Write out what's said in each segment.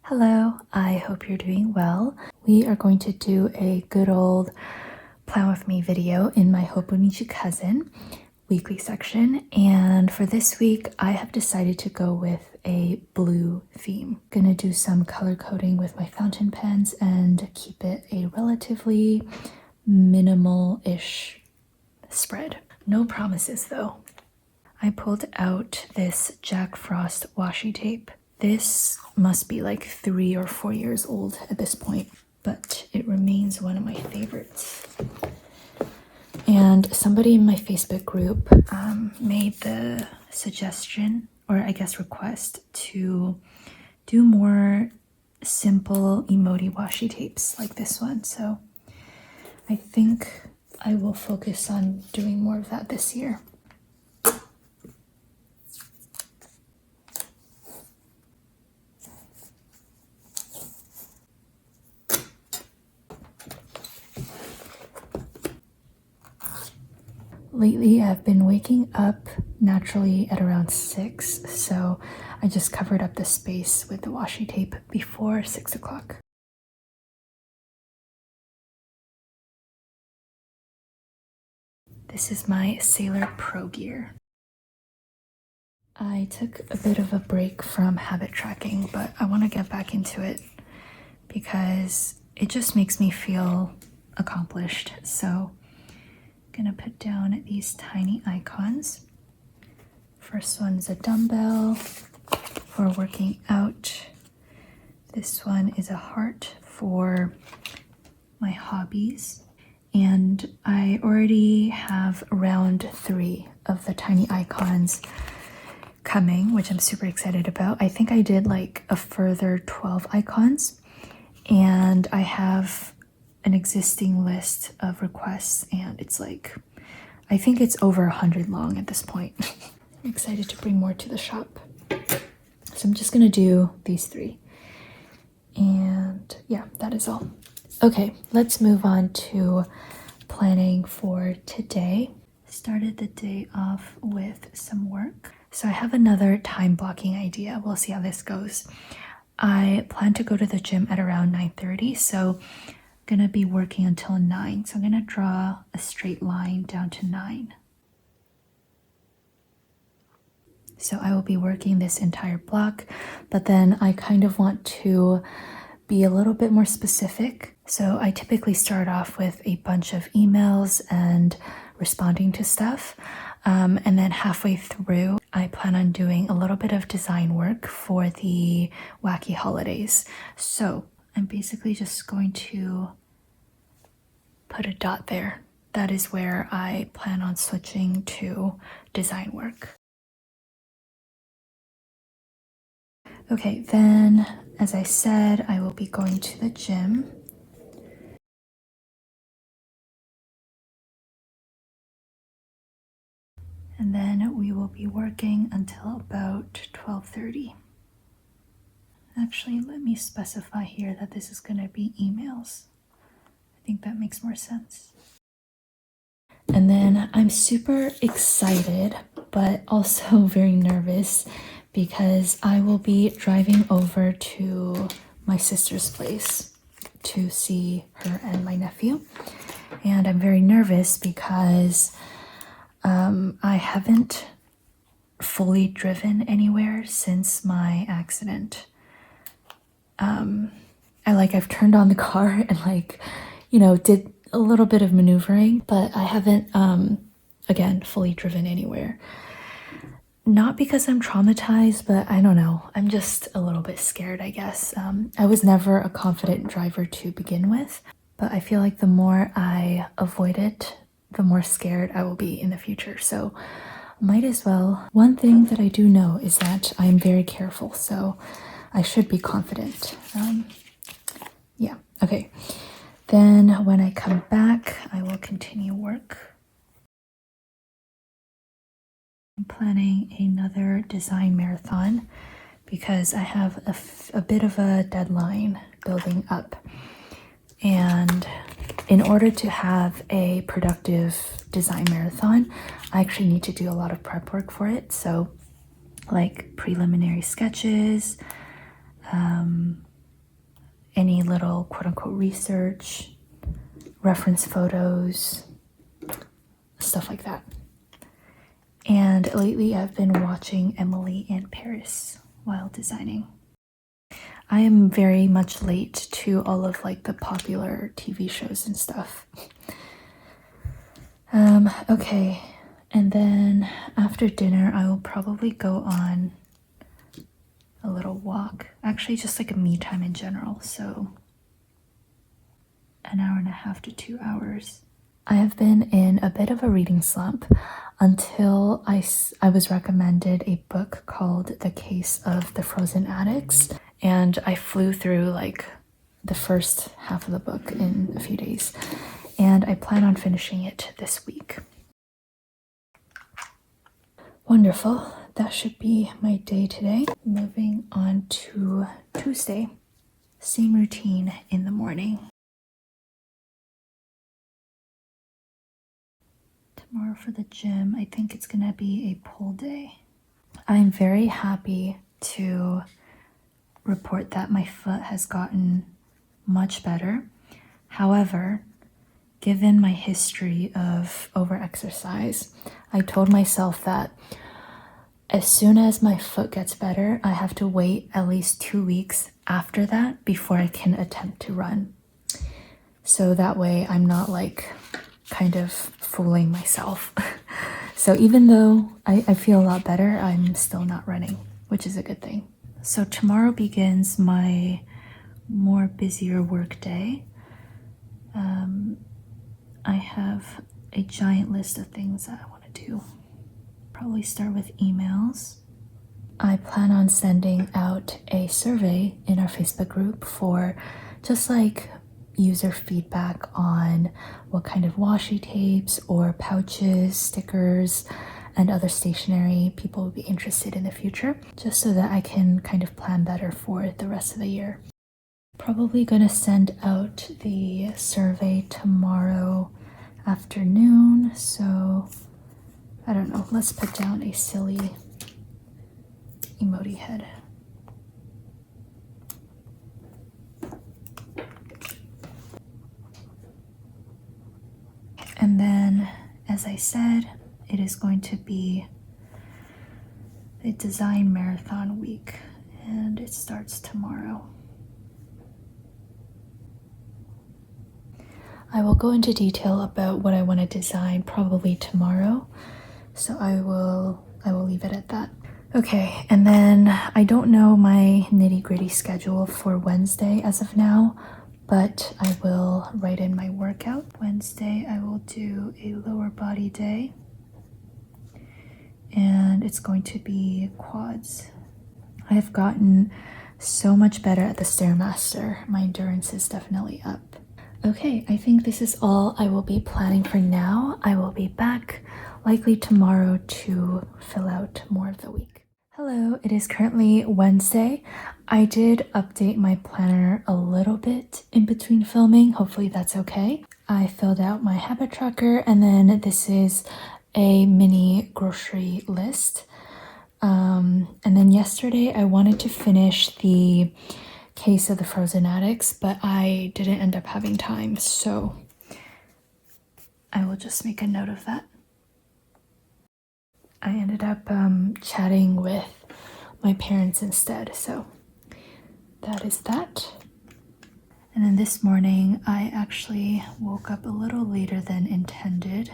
Hello, I hope you're doing well. We are going to do a good old plan with me video in my Hobonichi cousin weekly section, and for this week I have decided to go with a blue theme. Gonna do some color coding with my fountain pens and keep it a relatively minimal-ish spread. No promises though. I pulled out this Jack Frost washi tape. This must be like 3 or 4 years old at this point, but it remains one of my favorites. And somebody in my Facebook group made the suggestion, or I guess request, to do more simple emoji washi tapes like this one. So I think I will focus on doing more of that this year. Lately, I've been waking up naturally at around 6, so I just covered up the space with the washi tape before 6 o'clock. This is my Sailor Pro gear. I took a bit of a break from habit tracking, but I want to get back into it because it just makes me feel accomplished. So gonna put down these tiny icons. First one's a dumbbell for working out. This one is a heart for my hobbies. And I already have round 3 of the tiny icons coming, which I'm super excited about. I think I did like a further 12 icons, and I have an existing list of requests, and it's like, I think it's over 100 long at this point. I'm excited to bring more to the shop. So I'm just gonna do these 3. And yeah, that is all. Okay, let's move on to planning for today. Started the day off with some work. So I have another time blocking idea. We'll see how this goes. I plan to go to the gym at around 9:30, so gonna be working until 9, so I'm gonna draw a straight line down to 9. So I will be working this entire block, but then I kind of want to be a little bit more specific. So I typically start off with a bunch of emails and responding to stuff, and then halfway through I plan on doing a little bit of design work for the wacky holidays. So I'm basically just going to put a dot there. That is where I plan on switching to design work. Okay, then as I said, I will be going to the gym. And then we will be working until about 12:30. Actually, let me specify here that this is going to be emails. I think that makes more sense. And then I'm super excited, but also very nervous because I will be driving over to my sister's place to see her and my nephew. And I'm very nervous because I haven't fully driven anywhere since my accident. I've turned on the car and did a little bit of maneuvering, but I haven't again fully driven anywhere. Not because I'm traumatized, but I don't know, I'm just a little bit scared, I guess. I was never a confident driver to begin with, but I feel like the more I avoid it, the more scared I will be in the future. So might as well. One thing that I do know is that I'm very careful, so I should be confident. Yeah, okay. Then when I come back, I will continue work. I'm planning another design marathon because I have a bit of a deadline building up. And in order to have a productive design marathon, I actually need to do a lot of prep work for it. So like preliminary sketches, any little quote-unquote research, reference photos, stuff like that. And lately I've been watching Emily in Paris while designing. I am very much late to all of like the popular TV shows and stuff. Okay, and then after dinner I will probably go on a little walk. Actually, just like a me time in general, so an hour and a half to 2 hours. I have been in a bit of a reading slump until I was recommended a book called The Case of the Frozen Addicts, and I flew through like the first half of the book in a few days, and I plan on finishing it this week. Wonderful. That should be my day today. Moving on to Tuesday. Same routine in the morning. Tomorrow for the gym, I think it's gonna be a pull day. I'm very happy to report that my foot has gotten much better. However, given my history of overexercise, I told myself that as soon as my foot gets better, I have to wait at least 2 weeks after that before I can attempt to run. So that way I'm not like kind of fooling myself. So even though I feel a lot better, I'm still not running, which is a good thing. So tomorrow begins my more busier work day. I have a giant list of things that I want to do. Probably start with emails. I plan on sending out a survey in our Facebook group for just like user feedback on what kind of washi tapes or pouches, stickers, and other stationery people would be interested in the future, just so that I can kind of plan better for the rest of the year. Probably gonna send out the survey tomorrow afternoon, so I don't know, let's put down a silly emoji head. And then, as I said, it is going to be a design marathon week, and it starts tomorrow. I will go into detail about what I want to design probably tomorrow, so I will leave it at that. Okay, and then I don't know my nitty-gritty schedule for Wednesday as of now, but I will write in my workout. Wednesday I will do a lower body day, and it's going to be quads. I have gotten so much better at the Stairmaster. My endurance is definitely up. Okay, I think this is all I will be planning for now. I will be back likely tomorrow to fill out more of the week. Hello, it is currently Wednesday. I did update my planner a little bit in between filming. Hopefully that's okay. I filled out my habit tracker, and then this is a mini grocery list. And then yesterday I wanted to finish the Case of the Frozen Addicts, but I didn't end up having time, so I will just make a note of that. I ended up chatting with my parents instead, so that is that. And then this morning I actually woke up a little later than intended.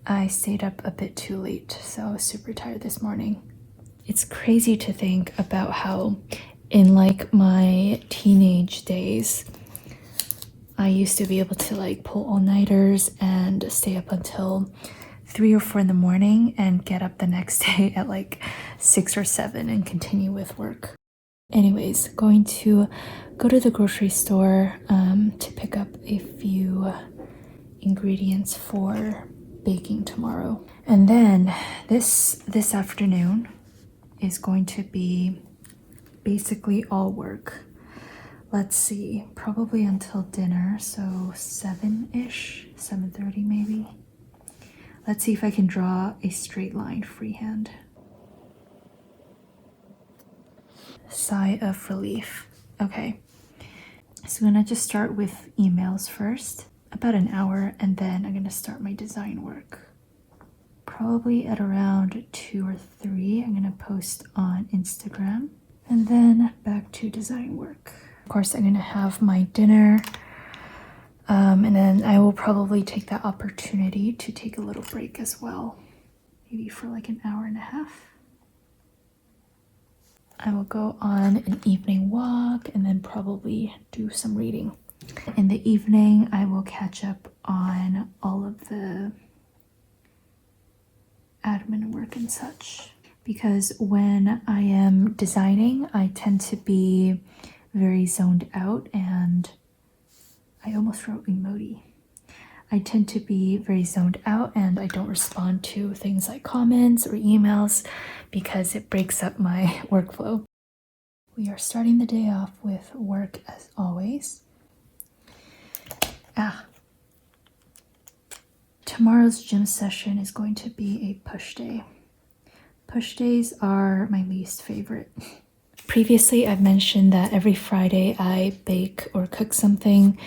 I stayed up a bit too late, so I was super tired this morning. It's crazy to think about how in like my teenage days, I used to be able to like pull all-nighters and stay up until 3 or 4 in the morning and get up the next day at like 6 or 7 and continue with work. Anyways, going to go to the grocery store to pick up a few ingredients for baking tomorrow. And then this afternoon is going to be basically all work. Let's see, probably until dinner, so 7-ish, 7:30 maybe. Let's see if I can draw a straight line freehand. Sigh of relief. Okay, So I'm gonna just start with emails first, about an hour, and then I'm gonna start my design work. Probably at around 2 or 3, I'm gonna post on Instagram, and then back to design work. Of course, I'm gonna have my dinner, and then I will probably take that opportunity to take a little break as well, maybe for like an hour and a half. I will go on an evening walk and then probably do some reading. In the evening, I will catch up on all of the admin work and such. Because when I am designing, I tend to be very zoned out, and I almost wrote emoji. I tend to be very zoned out and I don't respond to things like comments or emails because it breaks up my workflow. We are starting the day off with work as always. Tomorrow's gym session is going to be a push day. Push days are my least favorite. Previously, I've mentioned that every Friday I bake or cook something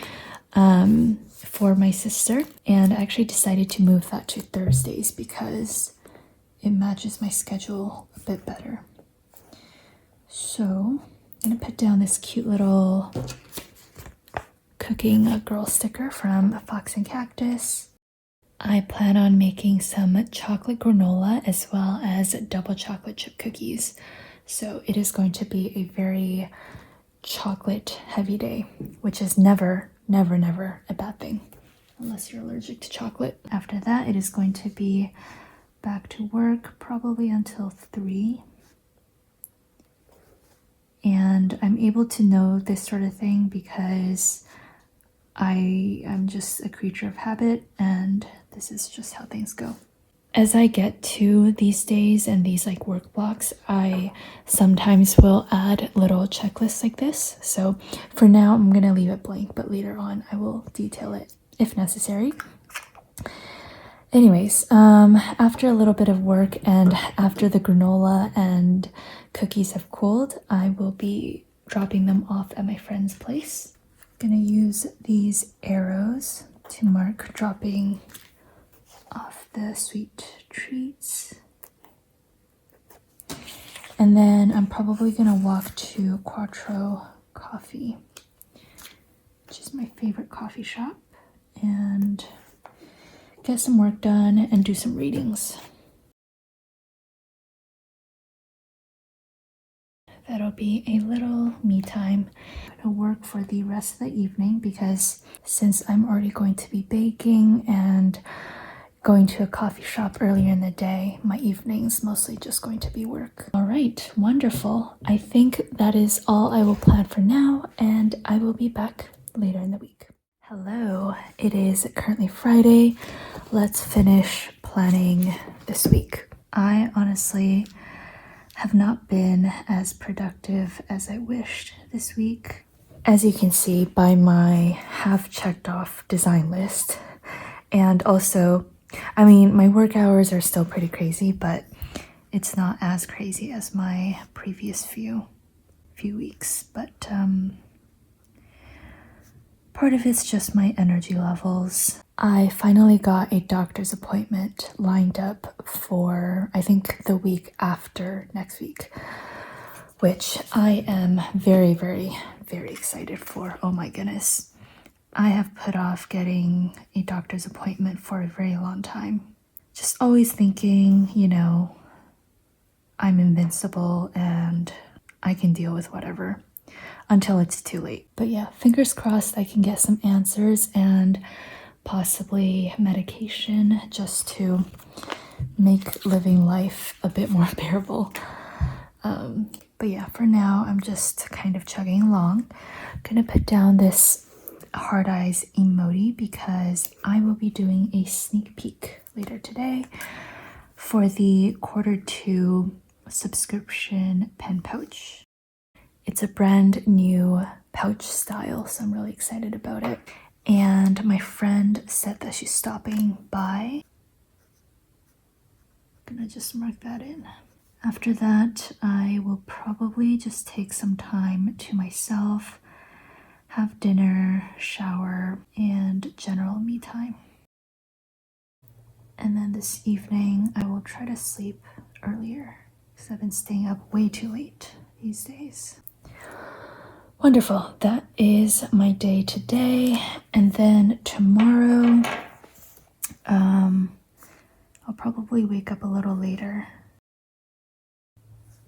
for my sister, and I actually decided to move that to Thursdays because it matches my schedule a bit better. So I'm gonna put down this cute little cooking girl sticker from Fox and Cactus. I plan on making some chocolate granola as well as double chocolate chip cookies. So it is going to be a very chocolate heavy day, which is never a bad thing, unless you're allergic to chocolate. After that, it is going to be back to work probably until 3. And I'm able to know this sort of thing because I am just a creature of habit, and this is just how things go. As I get to these days and these like work blocks, I sometimes will add little checklists like this. So for now, I'm gonna leave it blank, but later on I will detail it if necessary. Anyways, after a little bit of work and after the granola and cookies have cooled, I will be dropping them off at my friend's place. I'm gonna use these arrows to mark dropping off the sweet treats. And then I'm probably gonna walk to Quattro Coffee, which is my favorite coffee shop, and get some work done and do some readings. That'll be a little me time. I'm gonna work for the rest of the evening because since I'm already going to be baking and going to a coffee shop earlier in the day, my evening's mostly just going to be work. All right, wonderful. I think that is all I will plan for now, and I will be back later in the week. Hello, it is currently Friday. Let's finish planning this week. I honestly have not been as productive as I wished this week. As you can see by my half checked off design list, and also, I mean, my work hours are still pretty crazy, but it's not as crazy as my previous few weeks. But part of it's just my energy levels. I finally got a doctor's appointment lined up for, I think, the week after next week, which I am very, very, very excited for. Oh my goodness. I have put off getting a doctor's appointment for a very long time. Just always thinking, you know, I'm invincible and I can deal with whatever until it's too late. But yeah, fingers crossed I can get some answers and possibly medication just to make living life a bit more bearable. But yeah, for now, I'm just kind of chugging along. I'm gonna put down this hard eyes emoji because I will be doing a sneak peek later today for the Q2 subscription pen pouch. It's a brand new pouch style, so I'm really excited about it. And my friend said that she's stopping by. I'm gonna just mark that in. After that, I will probably just take some time to myself, have dinner, shower, and general me time. And then this evening, I will try to sleep earlier because I've been staying up way too late these days. Wonderful. That is my day today. And then tomorrow, I'll probably wake up a little later.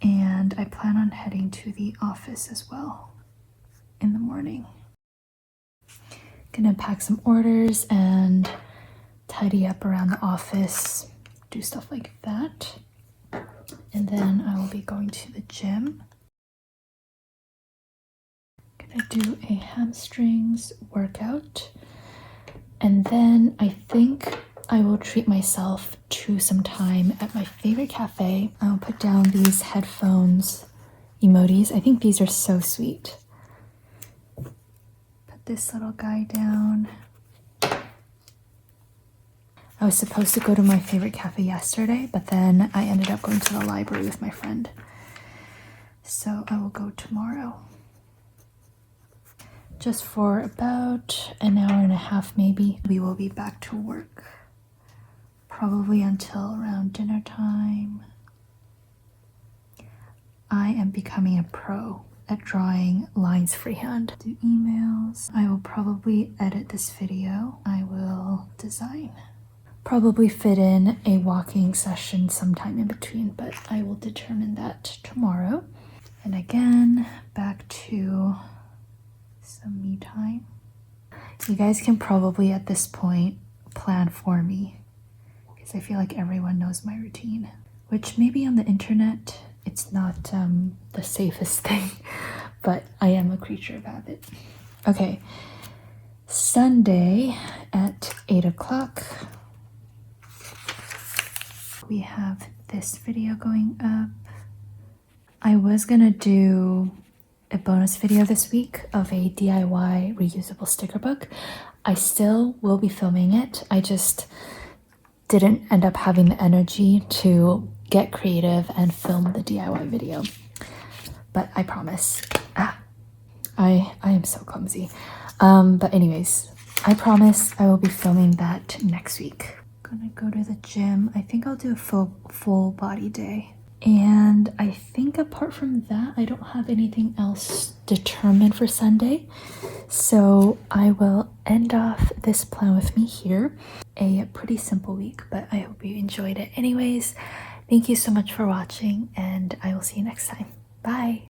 And I plan on heading to the office as well in the morning. Gonna pack some orders and tidy up around the office, do stuff like that. And then I will be going to the gym. Gonna do a hamstrings workout. And then I think I will treat myself to some time at my favorite cafe. I'll put down these headphones emojis. I think these are so sweet. Put this little guy down. I was supposed to go to my favorite cafe yesterday, but then I ended up going to the library with my friend. So I will go tomorrow. Just for about an hour and a half maybe. We will be back to work. Probably until around dinner time. I am becoming a pro at drawing lines freehand. Do emails. I will probably edit this video. I will design. Probably fit in a walking session sometime in between, but I will determine that tomorrow. And again, back to some me time. You guys can probably at this point plan for me because I feel like everyone knows my routine, which maybe on the internet it's not the safest thing, but I am a creature of habit. Okay, Sunday at 8 o'clock. We have this video going up. I was gonna do a bonus video this week of a DIY reusable sticker book. I still will be filming it. I just didn't end up having the energy to get creative and film the DIY video. But I promise. I am so clumsy. But anyways, I promise I will be filming that next week. Gonna go to the gym. I think I'll do a full body day. And I think apart from that, I don't have anything else determined for Sunday. So I will end off this plan with me here. A pretty simple week, but I hope you enjoyed it anyways. Thank you so much for watching, and I will see you next time. Bye!